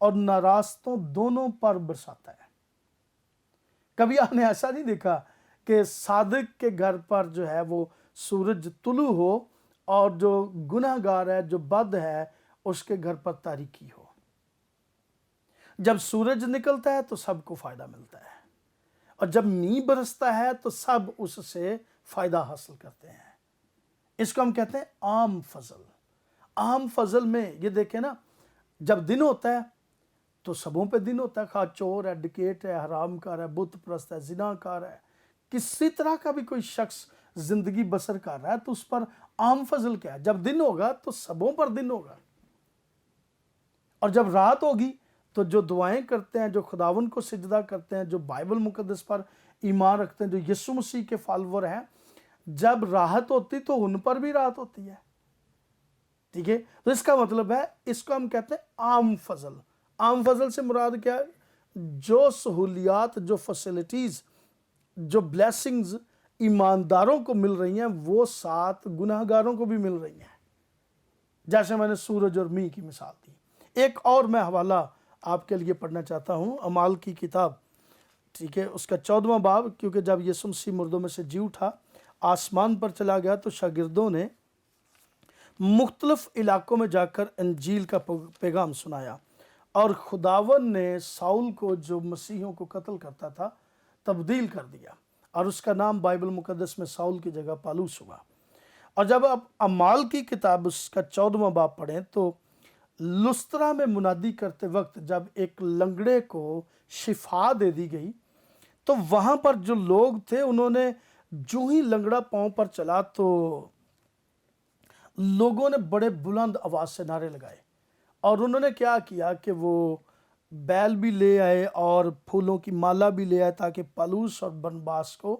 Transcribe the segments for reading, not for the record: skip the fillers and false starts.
اور ناراستوں دونوں پر برساتا ہے۔ کبھی آپ نے ایسا نہیں دیکھا کہ صادق کے گھر پر جو ہے وہ سورج طلوع ہو اور جو گناہ گار ہے، جو بد ہے، اس کے گھر پر تاریکی ہو؟ جب سورج نکلتا ہے تو سب کو فائدہ ملتا ہے، اور جب مینہ برستا ہے تو سب اس سے فائدہ حاصل کرتے ہیں۔ اس کو ہم کہتے ہیں عام فضل۔ عام فضل میں یہ دیکھیں نا، جب دن ہوتا ہے تو سبوں پہ دن ہوتا ہے، خواہ چور ہے، ڈکیٹ ہے، حرام کار ہے، بت پرست ہے، زنا کار ہے، کسی طرح کا بھی کوئی شخص زندگی بسر کر رہا ہے تو اس پر عام فضل کیا ہے؟ جب دن ہوگا تو سبوں پر دن ہوگا، اور جب رات ہوگی تو جو دعائیں کرتے ہیں، جو خداوند کو سجدہ کرتے ہیں، جو بائبل مقدس پر ایمان رکھتے ہیں، جو یسوع مسیح کے فالوور ہیں، جب راحت ہوتی تو ان پر بھی راحت ہوتی ہے۔ ٹھیک ہے، تو اس کا مطلب ہے، اس کو ہم کہتے ہیں عام فضل۔ عام فضل سے مراد کیا ہے؟ جو سہولیات، جو فیسلٹیز، جو بلیسنگز ایمانداروں کو مل رہی ہیں وہ ساتھ گناہ گاروں کو بھی مل رہی ہیں، جیسے میں نے سورج اور مینہ کی مثال دی۔ ایک اور میں حوالہ آپ کے لیے پڑھنا چاہتا ہوں، اعمال کی کتاب، ٹھیک ہے، اس کا 14واں باب، کیونکہ جب یسوع مسیح مردوں میں سے جی اٹھا، آسمان پر چلا گیا، تو شاگردوں نے مختلف علاقوں میں جا کر انجیل کا پیغام سنایا، اور خداوند نے ساؤل کو، جو مسیحیوں کو قتل کرتا تھا، تبدیل کر دیا، اور اس کا نام بائبل مقدس میں ساؤل کی جگہ پالوس ہوا۔ اور جب آپ اعمال کی کتاب اس کا 14واں باب پڑھیں تو لسترا میں منادی کرتے وقت جب ایک لنگڑے کو شفا دے دی گئی، تو وہاں پر جو لوگ تھے انہوں نے جو ہی لنگڑا پاؤں پر چلا تو لوگوں نے بڑے بلند آواز سے نعرے لگائے، اور انہوں نے کیا کیا کہ وہ بیل بھی لے آئے اور پھولوں کی مالا بھی لے آئے، تاکہ پالوس اور برنباس کو،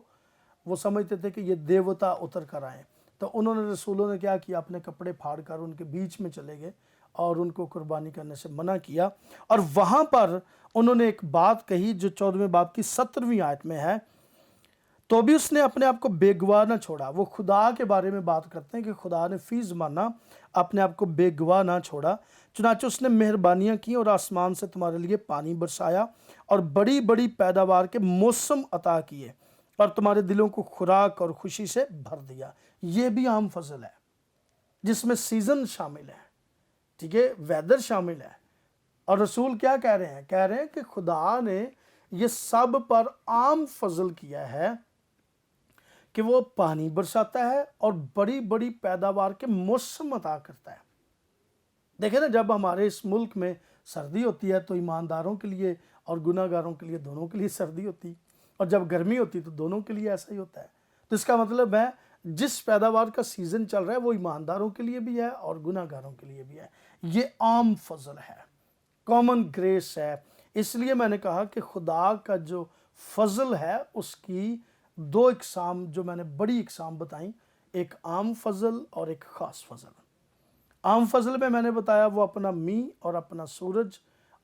وہ سمجھتے تھے کہ یہ دیوتا اتر کر آئیں، تو انہوں نے، رسولوں نے کیا کیا، اپنے کپڑے پھاڑ کر ان کے بیچ میں چلے گئے اور ان کو قربانی کرنے سے منع کیا۔ اور وہاں پر انہوں نے ایک بات کہی جو 14ویں باب کی 17ویں آیت میں ہے، تو بھی اس نے اپنے آپ کو بے گواہ نہ چھوڑا۔ وہ خدا کے بارے میں بات کرتے ہیں کہ خدا نے فی زمانہ اپنے آپ کو بے گواہ نہ چھوڑا، چنانچہ اس نے مہربانیاں کی اور آسمان سے تمہارے لیے پانی برسایا اور بڑی بڑی پیداوار کے موسم عطا کیے، اور تمہارے دلوں کو خوراک اور خوشی سے بھر دیا۔ یہ بھی عام فضل ہے، جس میں سیزن شامل ہے، ٹھیک ہے، ویدر شامل ہے۔ اور رسول کیا کہہ رہے ہیں؟ کہہ رہے ہیں کہ خدا نے یہ سب پر عام فضل کیا ہے کہ وہ پانی برساتا ہے اور بڑی بڑی پیداوار کے موسم عطا کرتا ہے۔ دیکھیں نا، جب ہمارے اس ملک میں سردی ہوتی ہے تو ایمانداروں کے لیے اور گناہ گاروں کے لیے، دونوں کے لیے سردی ہوتی، اور جب گرمی ہوتی تو دونوں کے لیے ایسا ہی ہوتا ہے۔ تو اس کا مطلب ہے جس پیداوار کا سیزن چل رہا ہے وہ ایمانداروں کے لیے بھی ہے اور گناہ گاروں کے لیے بھی ہے۔ یہ عام فضل ہے، کامن گریس ہے۔ اس لیے میں نے کہا کہ خدا کا جو فضل ہے اس کی دو اقسام، جو میں نے بڑی اقسام بتائیں، ایک عام فضل اور ایک خاص فضل۔ عام فضل میں نے بتایا وہ اپنا مینہ اور اپنا سورج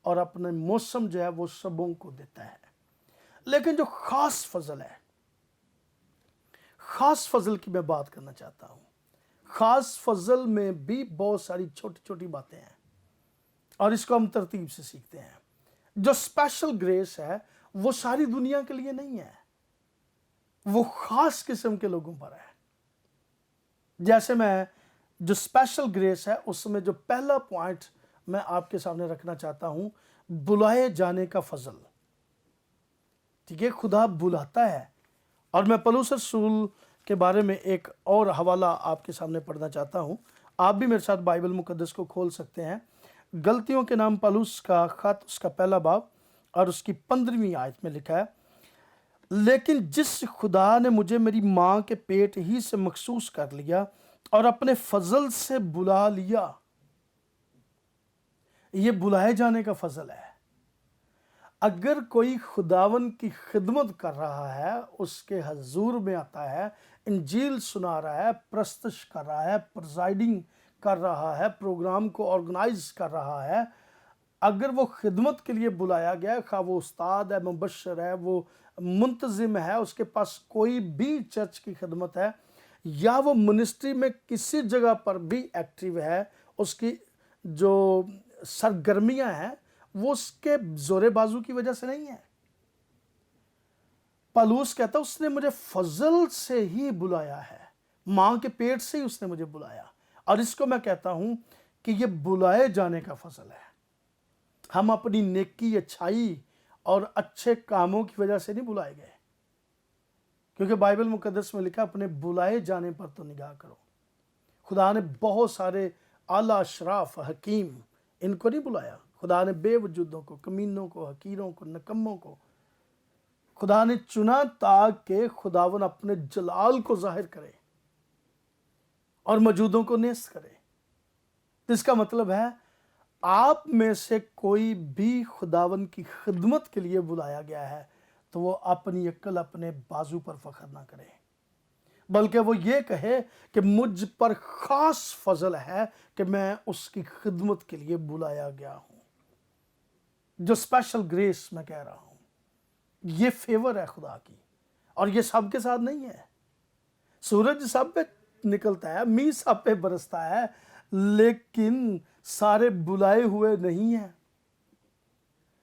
اور اپنے موسم جو ہے وہ سبوں کو دیتا ہے، لیکن جو خاص فضل ہے، خاص فضل کی میں بات کرنا چاہتا ہوں۔ خاص فضل میں بھی بہت ساری چھوٹی چھوٹی باتیں ہیں، اور اس کو ہم ترتیب سے سیکھتے ہیں۔ جو اسپیشل گریس ہے وہ ساری دنیا کے لیے نہیں ہے، وہ خاص قسم کے لوگوں پر ہے۔ جیسے میں جو اسپیشل گریس ہے اس میں جو پہلا پوائنٹ میں آپ کے سامنے رکھنا چاہتا ہوں، بلائے جانے کا فضل۔ ٹھیک ہے، خدا بلاتا ہے، اور میں پولس رسول کے بارے میں ایک اور حوالہ آپ کے سامنے پڑھنا چاہتا ہوں۔ آپ بھی میرے ساتھ بائبل مقدس کو کھول سکتے ہیں۔ غلطیوں کے نام پولس کا خط، اس کا پہلا باب اور اس کی 15ویں آیت میں لکھا ہے، لیکن جس خدا نے مجھے میری ماں کے پیٹ ہی سے مخصوص کر لیا اور اپنے فضل سے بلا لیا۔ یہ بلائے جانے کا فضل ہے۔ اگر کوئی خداون کی خدمت کر رہا ہے، اس کے حضور میں آتا ہے، انجیل سنا رہا ہے، پرستش کر رہا ہے، پرزائڈنگ کر رہا ہے، پروگرام کو آرگنائز کر رہا ہے، اگر وہ خدمت کے لیے بلایا گیا ہے، خواہ وہ استاد ہے، مبشر ہے، وہ منتظم ہے، اس کے پاس کوئی بھی چرچ کی خدمت ہے، یا وہ منسٹری میں کسی جگہ پر بھی ایکٹیو ہے، اس کی جو سرگرمیاں ہیں وہ اس کے زور بازو کی وجہ سے نہیں ہے۔ پالوس کہتا اس نے مجھے فضل سے ہی بلایا ہے، ماں کے پیٹ سے ہی اس نے مجھے بلایا، اور اس کو میں کہتا ہوں کہ یہ بلائے جانے کا فضل ہے۔ ہم اپنی نیکی، اچھائی اور اچھے کاموں کی وجہ سے نہیں بلائے گئے، کیونکہ بائبل مقدس میں لکھا اپنے بلائے جانے پر تو نگاہ کرو۔ خدا نے بہت سارے اعلیٰ اشراف، حکیم، ان کو نہیں بلایا۔ خدا نے بے وجودوں کو، کمینوں کو، حقیروں کو، نکموں کو خدا نے چنا تاکہ خداون اپنے جلال کو ظاہر کرے اور موجودوں کو نیست کرے۔ تو اس کا مطلب ہے آپ میں سے کوئی بھی خداون کی خدمت کے لیے بلایا گیا ہے تو وہ اپنی عقل، اپنے بازو پر فخر نہ کرے، بلکہ وہ یہ کہے کہ مجھ پر خاص فضل ہے کہ میں اس کی خدمت کے لیے بلایا گیا ہوں۔ جو اسپیشل گریس میں کہہ رہا ہوں، یہ فیور ہے خدا کی، اور یہ سب کے ساتھ نہیں ہے۔ سورج سب پہ نکلتا ہے، میگھ سب پہ برستا ہے، لیکن سارے بلائے ہوئے نہیں ہیں۔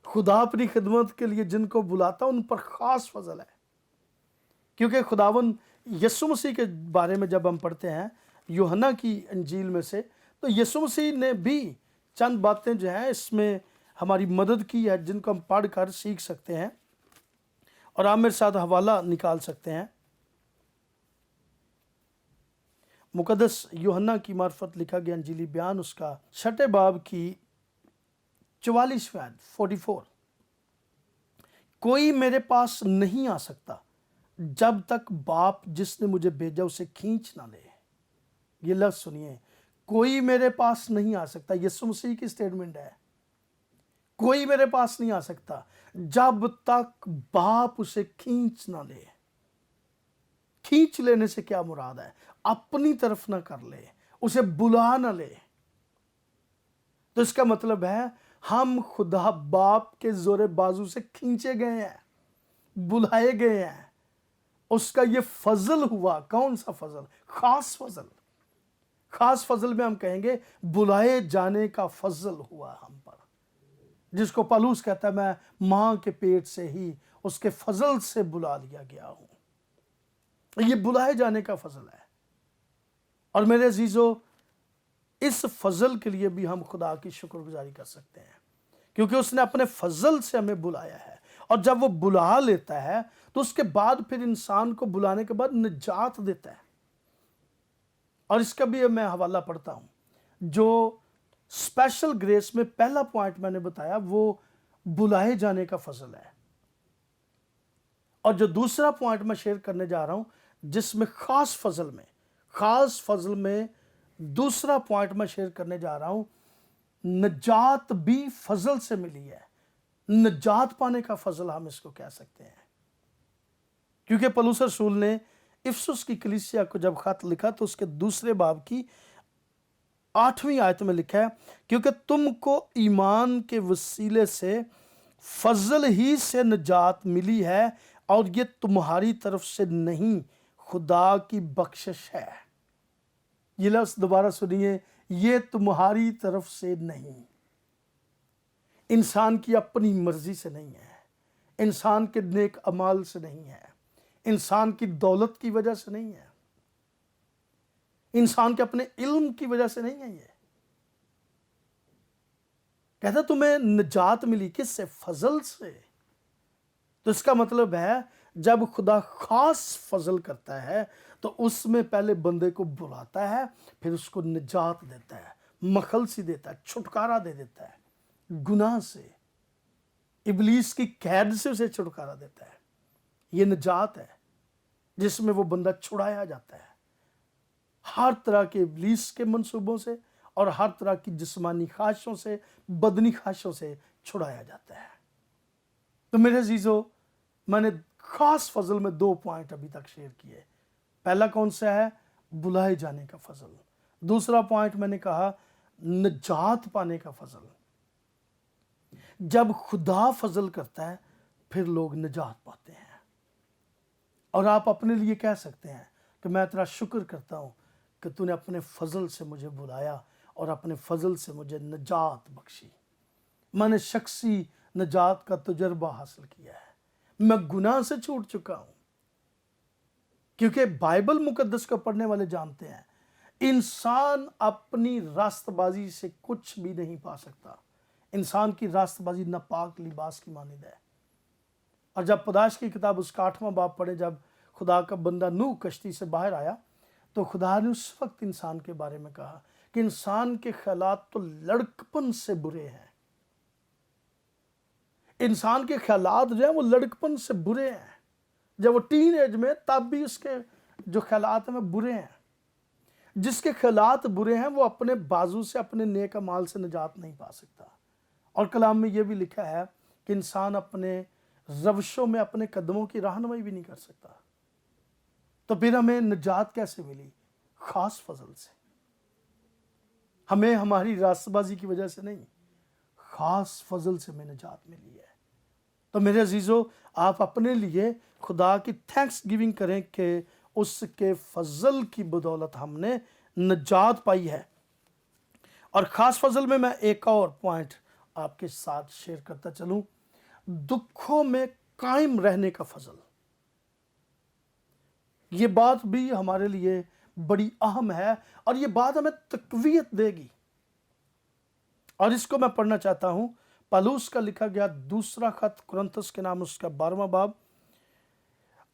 خدا اپنی خدمت کے لیے جن کو بلاتا ان پر خاص فضل ہے، کیونکہ خداون یسوع مسیح کے بارے میں جب ہم پڑھتے ہیں یوحنا کی انجیل میں سے، تو یسوع مسیح نے بھی چند باتیں جو ہیں اس میں ہماری مدد کی ہے، جن کو ہم پڑھ کر سیکھ سکتے ہیں، اور آپ میرے ساتھ حوالہ نکال سکتے ہیں۔ مقدس یوحنا کی معرفت لکھا گیا انجیلی بیان، اس کا 6 باب کی 44 آیت 44، کوئی میرے پاس نہیں آ سکتا جب تک باپ جس نے مجھے بھیجا اسے کھینچ نہ لے۔ یہ لفظ سنیے، کوئی میرے پاس نہیں آ سکتا، یسوع مسیح کی سٹیٹمنٹ ہے، کوئی میرے پاس نہیں آ سکتا جب تک باپ اسے کھینچ نہ لے۔ کھینچ لینے سے کیا مراد ہے؟ اپنی طرف نہ کر لے، اسے بلا نہ لے۔ تو اس کا مطلب ہے ہم خدا باپ کے زور بازو سے کھینچے گئے ہیں، بلائے گئے ہیں۔ اس کا یہ فضل ہوا۔ کون سا فضل؟ خاص فضل۔ خاص فضل میں ہم کہیں گے بلائے جانے کا فضل ہوا ہم پر، جس کو پالوس کہتا ہے میں ماں کے پیٹ سے ہی اس کے فضل سے بلا لیا گیا ہوں۔ یہ بلائے جانے کا فضل ہے، اور میرے عزیزو اس فضل کے لیے بھی ہم خدا کی شکر گزاری کر سکتے ہیں، کیونکہ اس نے اپنے فضل سے ہمیں بلایا ہے، اور جب وہ بلا لیتا ہے تو اس کے بعد پھر انسان کو بلانے کے بعد نجات دیتا ہے۔ اور اس کا بھی میں حوالہ پڑھتا ہوں۔ جو اسپیشل گریس میں پہلا پوائنٹ میں نے بتایا وہ بلائے جانے کا فضل ہے، اور جو دوسرا پوائنٹ میں شیئر کرنے جا رہا ہوں جس میں خاص فضل میں دوسرا پوائنٹ میں شیئر کرنے جا رہا ہوں، نجات بھی فضل سے ملی ہے۔ نجات پانے کا فضل ہم اس کو کہہ سکتے ہیں، کیونکہ پولس رسول نے افسس کی کلیسیا کو جب خط لکھا تو اس کے 2 باب کی 8ویں آیت میں لکھا ہے، کیونکہ تم کو ایمان کے وسیلے سے فضل ہی سے نجات ملی ہے، اور یہ تمہاری طرف سے نہیں، خدا کی بخشش ہے۔ یہ لفظ دوبارہ سنیے، یہ تمہاری طرف سے نہیں، انسان کی اپنی مرضی سے نہیں ہے، انسان کے نیک اعمال سے نہیں ہے، انسان کی دولت کی وجہ سے نہیں ہے، انسان کے اپنے علم کی وجہ سے نہیں ہے۔ یہ کہتا تمہیں نجات ملی کس سے؟ فضل سے۔ تو اس کا مطلب ہے جب خدا خاص فضل کرتا ہے تو اس میں پہلے بندے کو بلاتا ہے، پھر اس کو نجات دیتا ہے، مخلصی دیتا ہے، چھٹکارا دے دیتا ہے، گناہ سے، ابلیس کی قید سے اسے چھٹکارا دیتا ہے۔ یہ نجات ہے جس میں وہ بندہ چھڑایا جاتا ہے ہر طرح کے ابلیس کے منصوبوں سے، اور ہر طرح کی جسمانی خواہشوں سے، بدنی خواہشوں سے چھڑایا جاتا ہے۔ تو میرے عزیزو، میں نے خاص فضل میں 2 پوائنٹ ابھی تک شیئر کیے۔ پہلا کون سا ہے؟ بلائے جانے کا فضل۔ دوسرا پوائنٹ میں نے کہا نجات پانے کا فضل۔ جب خدا فضل کرتا ہے پھر لوگ نجات پاتے ہیں، اور آپ اپنے لیے کہہ سکتے ہیں کہ میں تیرا شکر کرتا ہوں کہ تو نے اپنے فضل سے مجھے بلایا اور اپنے فضل سے مجھے نجات بخشی۔ میں نے شخصی نجات کا تجربہ حاصل کیا ہے، میں گناہ سے چھوٹ چکا ہوں۔ کیونکہ بائبل مقدس کو پڑھنے والے جانتے ہیں انسان اپنی راست بازی سے کچھ بھی نہیں پا سکتا۔ انسان کی راست بازی ناپاک لباس کی مانند ہے۔ اور جب پیدائش کی کتاب اس کا 8واں باب پڑھے، جب خدا کا بندہ نوح کشتی سے باہر آیا تو خدا نے اس وقت انسان کے بارے میں کہا کہ انسان کے خیالات تو لڑکپن سے برے ہیں۔ انسان کے خیالات جو ہیں وہ لڑکپن سے برے ہیں۔ جب وہ ٹین ایج میں تب بھی اس کے جو خیالات ہیں وہ برے ہیں۔ جس کے خیالات برے ہیں وہ اپنے بازو سے، اپنے نیک اعمال سے نجات نہیں پا سکتا۔ اور کلام میں یہ بھی لکھا ہے کہ انسان اپنے روشوں میں اپنے قدموں کی رہنمائی بھی نہیں کر سکتا۔ تو پھر ہمیں نجات کیسے ملی؟ خاص فضل سے۔ ہمیں ہماری راست بازی کی وجہ سے نہیں، خاص فضل سے ہمیں نجات ملی ہے۔ تو میرے عزیزو، آپ اپنے لیے خدا کی تھینکس گیونگ کریں کہ اس کے فضل کی بدولت ہم نے نجات پائی ہے۔ اور خاص فضل میں ایک اور پوائنٹ آپ کے ساتھ شیئر کرتا چلوں، دکھوں میں قائم رہنے کا فضل۔ یہ بات بھی ہمارے لیے بڑی اہم ہے اور یہ بات ہمیں تقویت دے گی۔ اور اس کو میں پڑھنا چاہتا ہوں، پالوس کا لکھا گیا دوسرا خط کرنتھس کے نام، اس کا 12واں باب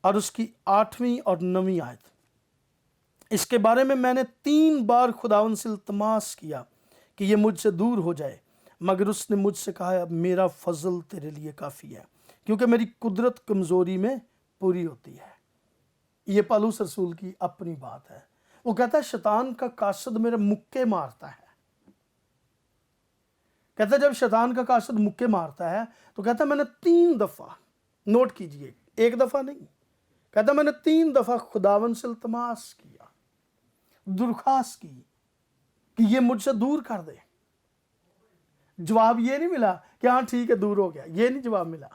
اور اس کی 8ویں اور 9ویں آیت۔ اس کے بارے میں نے 3 بار خداوند سے التماس کیا کہ یہ مجھ سے دور ہو جائے، مگر اس نے مجھ سے کہا میرا فضل تیرے لیے کافی ہے، کیونکہ میری قدرت کمزوری میں پوری ہوتی ہے۔ یہ پالوس رسول کی اپنی بات ہے۔ وہ کہتا ہے شیطان کا قاصد میرے مکے مارتا ہے۔ کہتا ہے جب شیطان کا قاصد مکے مارتا ہے تو کہتا ہے میں نے 3 دفعہ، نوٹ کیجئے، 1 دفعہ نہیں، کہتا ہے میں نے 3 دفعہ خداوند سے التماس کیا، درخواست کی کہ یہ مجھ سے دور کر دے۔ جواب یہ نہیں ملا کہ ہاں ٹھیک ہے دور ہو گیا، یہ نہیں جواب ملا۔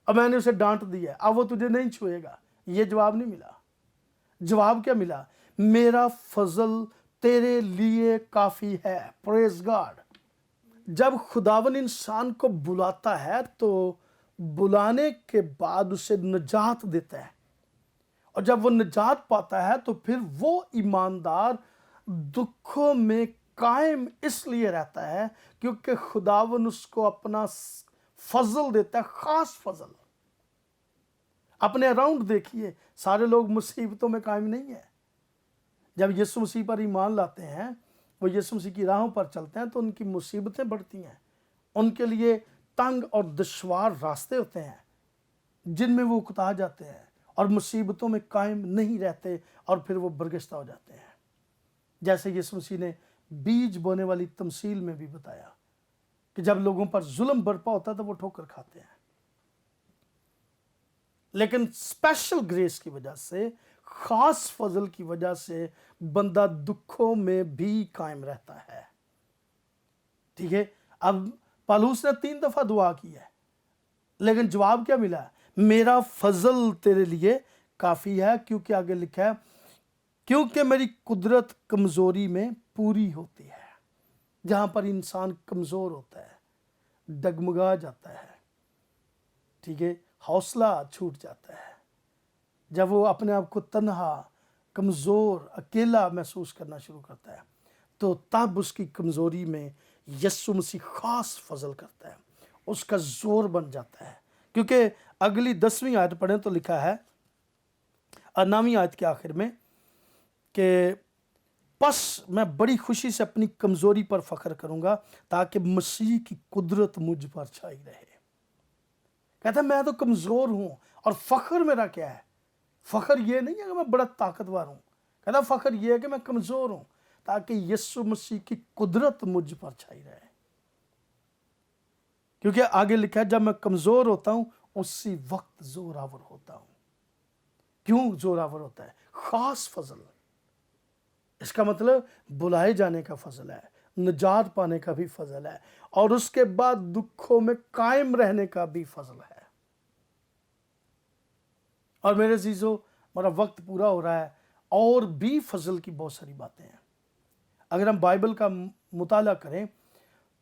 اب میں نے اسے ڈانٹ دیا، اب وہ تجھے نہیں چھوئے گا، یہ جواب نہیں ملا۔ جواب کیا ملا؟ میرا فضل تیرے لیے کافی ہے۔ پریز گاڈ۔ جب خداوند انسان کو بلاتا ہے تو بلانے کے بعد اسے نجات دیتا ہے، اور جب وہ نجات پاتا ہے تو پھر وہ ایماندار دکھوں میں قائم اس لیے رہتا ہے کیونکہ خداوند اس کو اپنا فضل دیتا ہے، خاص فضل۔ اپنے اراؤنڈ دیکھیے، سارے لوگ مصیبتوں میں قائم نہیں ہیں۔ جب یسوع مسیح پر ایمان لاتے ہیں، وہ یسوع مسیح کی راہوں پر چلتے ہیں تو ان کی مصیبتیں بڑھتی ہیں، ان کے لیے تنگ اور دشوار راستے ہوتے ہیں جن میں وہ اکتا جاتے ہیں اور مصیبتوں میں قائم نہیں رہتے اور پھر وہ برگشتہ ہو جاتے ہیں۔ جیسے یسوع مسیح نے بیج بونے والی تمثیل میں بھی بتایا کہ جب لوگوں پر ظلم برپا ہوتا ہے تو وہ ٹھوکر کھاتے ہیں، لیکن اسپیشل گریس کی وجہ سے، خاص فضل کی وجہ سے بندہ دکھوں میں بھی قائم رہتا ہے۔ ٹھیک ہے، اب پالوس نے 3 دفعہ دعا کی ہے، لیکن جواب کیا ملا؟ میرا فضل تیرے لیے کافی ہے، کیونکہ آگے لکھا ہے کیونکہ میری قدرت کمزوری میں پوری ہوتی ہے۔ جہاں پر انسان کمزور ہوتا ہے، ڈگمگا جاتا ہے، ٹھیک ہے، حوصلہ چھوٹ جاتا ہے، جب وہ اپنے آپ کو تنہا، کمزور، اکیلا محسوس کرنا شروع کرتا ہے تو تب اس کی کمزوری میں یسوع مسیح خاص فضل کرتا ہے، اس کا زور بن جاتا ہے۔ کیونکہ اگلی 10ویں آیت پڑھیں تو لکھا ہے، 9ویں آیت کے آخر میں، کہ پس میں بڑی خوشی سے اپنی کمزوری پر فخر کروں گا تاکہ مسیح کی قدرت مجھ پر چھائی رہے۔ کہتا ہے میں تو کمزور ہوں، اور فخر میرا کیا ہے؟ فخر یہ نہیں ہے کہ میں بڑا طاقتور ہوں، کہتا ہے فخر یہ ہے کہ میں کمزور ہوں تاکہ یسوع مسیح کی قدرت مجھ پر چھائی رہے۔ کیونکہ آگے لکھا ہے جب میں کمزور ہوتا ہوں اسی وقت زوراور ہوتا ہوں۔ کیوں زوراور ہوتا ہے؟ خاص فضل۔ اس کا مطلب بلائے جانے کا فضل ہے، نجات پانے کا بھی فضل ہے، اور اس کے بعد دکھوں میں قائم رہنے کا بھی فضل ہے۔ اور میرے عزیزو، ہمارا وقت پورا ہو رہا ہے، اور بھی فضل کی بہت ساری باتیں ہیں۔ اگر ہم بائبل کا مطالعہ کریں